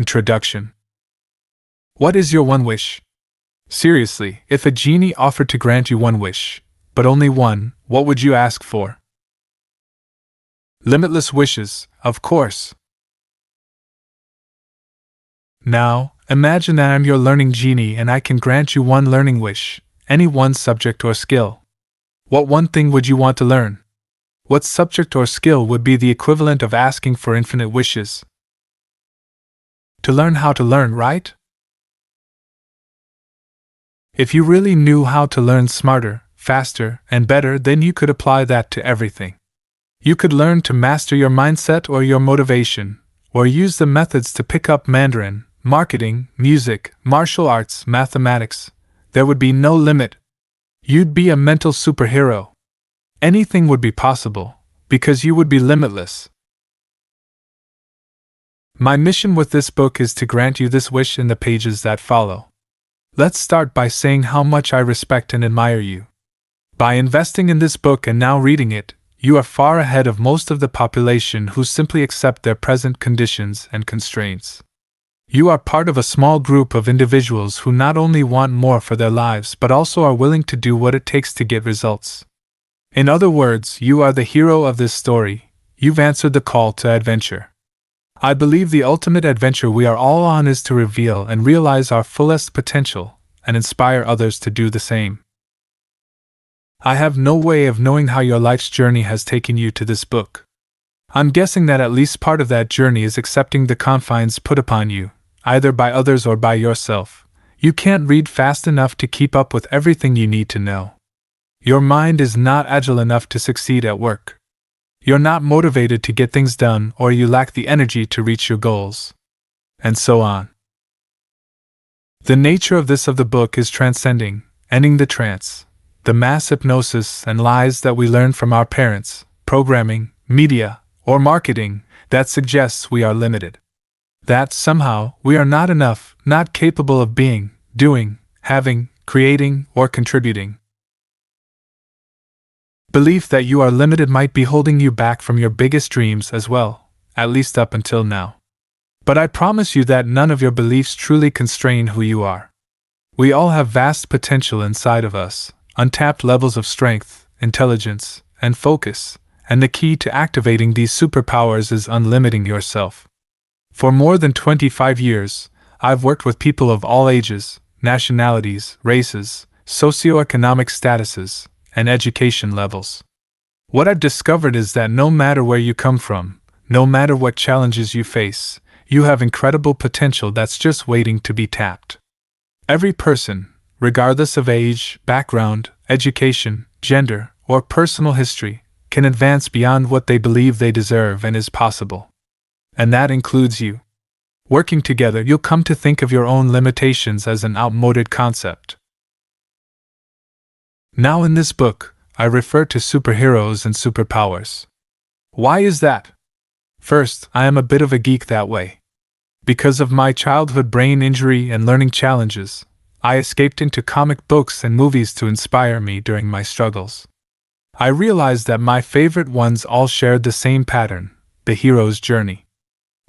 Introduction. What is your one wish? Seriously, if a genie offered to grant you one wish, but only one, what would you ask for? Limitless wishes, of course. Now, imagine that I'm your learning genie and I can grant you one learning wish, any one subject or skill. What one thing would you want to learn? What subject or skill would be the equivalent of asking for infinite wishes? To learn how to learn, right? If you really knew how to learn smarter, faster, and better, then you could apply that to everything. You could learn to master your mindset or your motivation, or use the methods to pick up Mandarin, marketing, music, martial arts, mathematics. There would be no limit. You'd be a mental superhero. Anything would be possible, because you would be limitless. My mission with this book is to grant you this wish in the pages that follow. Let's start by saying how much I respect and admire you. By investing in this book and now reading it, you are far ahead of most of the population who simply accept their present conditions and constraints. You are part of a small group of individuals who not only want more for their lives but also are willing to do what it takes to get results. In other words, you are the hero of this story. You've answered the call to adventure. I believe the ultimate adventure we are all on is to reveal and realize our fullest potential and inspire others to do the same. I have no way of knowing how your life's journey has taken you to this book. I'm guessing that at least part of that journey is accepting the confines put upon you, either by others or by yourself. You can't read fast enough to keep up with everything you need to know. Your mind is not agile enough to succeed at work. You're not motivated to get things done, or you lack the energy to reach your goals. And so on. The nature of the book is transcending, ending the trance, the mass hypnosis and lies that we learn from our parents, programming, media, or marketing that suggests we are limited. That somehow we are not enough, not capable of being, doing, having, creating, or contributing. Belief that you are limited might be holding you back from your biggest dreams as well, at least up until now. But I promise you that none of your beliefs truly constrain who you are. We all have vast potential inside of us, untapped levels of strength, intelligence, and focus, and the key to activating these superpowers is unlimiting yourself. For more than 25 years, I've worked with people of all ages, nationalities, races, socioeconomic statuses, and education levels. What I've discovered is that no matter where you come from, no matter what challenges you face, you have incredible potential that's just waiting to be tapped. Every person, regardless of age, background, education, gender, or personal history, can advance beyond what they believe they deserve and is possible. And that includes you. Working together, you'll come to think of your own limitations as an outmoded concept. Now in this book, I refer to superheroes and superpowers. Why is that? First, I am a bit of a geek that way. Because of my childhood brain injury and learning challenges, I escaped into comic books and movies to inspire me during my struggles. I realized that my favorite ones all shared the same pattern, the hero's journey.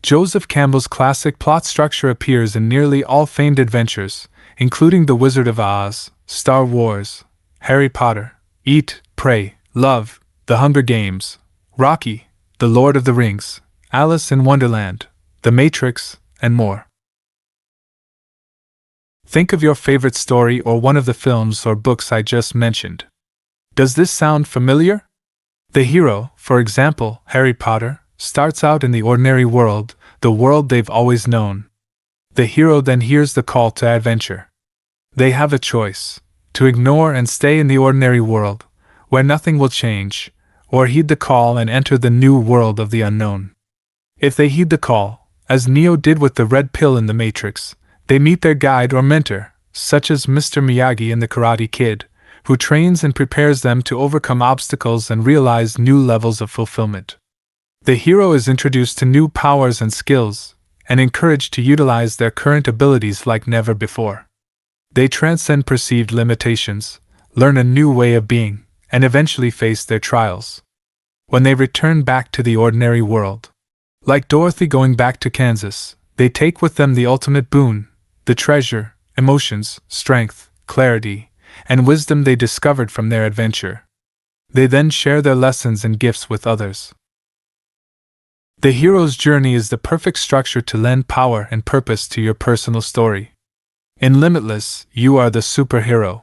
Joseph Campbell's classic plot structure appears in nearly all famed adventures, including The Wizard of Oz, Star Wars, Harry Potter, Eat, Pray, Love, The Hunger Games, Rocky, The Lord of the Rings, Alice in Wonderland, The Matrix, and more. Think of your favorite story or one of the films or books I just mentioned. Does this sound familiar? The hero, for example, Harry Potter, starts out in the ordinary world, the world they've always known. The hero then hears the call to adventure. They have a choice: to ignore and stay in the ordinary world, where nothing will change, or heed the call and enter the new world of the unknown. If they heed the call, as Neo did with the red pill in The Matrix, they meet their guide or mentor, such as Mr. Miyagi in The Karate Kid, who trains and prepares them to overcome obstacles and realize new levels of fulfillment. The hero is introduced to new powers and skills, and encouraged to utilize their current abilities like never before. They transcend perceived limitations, learn a new way of being, and eventually face their trials. When they return back to the ordinary world, like Dorothy going back to Kansas, They take with them the ultimate boon, the treasure, emotions, strength, clarity, and wisdom they discovered from their adventure. They then share their lessons and gifts with others. The hero's journey is the perfect structure to lend power and purpose to your personal story. In Limitless, you are the superhero.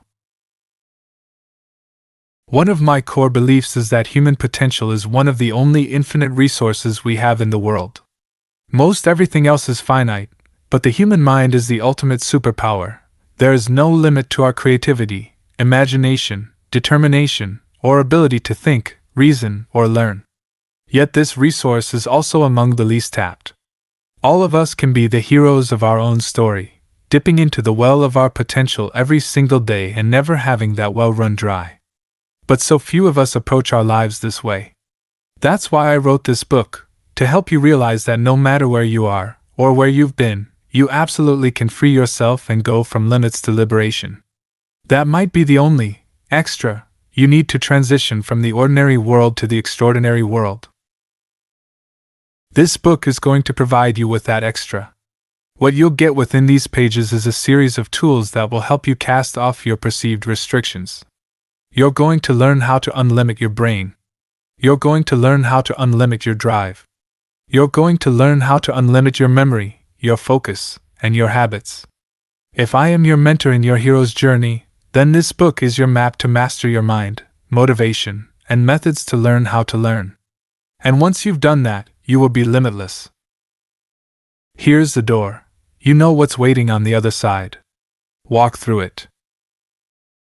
One of my core beliefs is that human potential is one of the only infinite resources we have in the world. Most everything else is finite, but the human mind is the ultimate superpower. There is no limit to our creativity, imagination, determination, or ability to think, reason, or learn. Yet this resource is also among the least tapped. All of us can be the heroes of our own story, dipping into the well of our potential every single day and never having that well run dry. But so few of us approach our lives this way. That's why I wrote this book, to help you realize that no matter where you are, or where you've been, you absolutely can free yourself and go from limits to liberation. That might be the only extra you need to transition from the ordinary world to the extraordinary world. This book is going to provide you with that extra. What you'll get within these pages is a series of tools that will help you cast off your perceived restrictions. You're going to learn how to unlimit your brain. You're going to learn how to unlimit your drive. You're going to learn how to unlimit your memory, your focus, and your habits. If I am your mentor in your hero's journey, then this book is your map to master your mind, motivation, and methods to learn how to learn. And once you've done that, you will be limitless. Here's the door. You know what's waiting on the other side. Walk through it.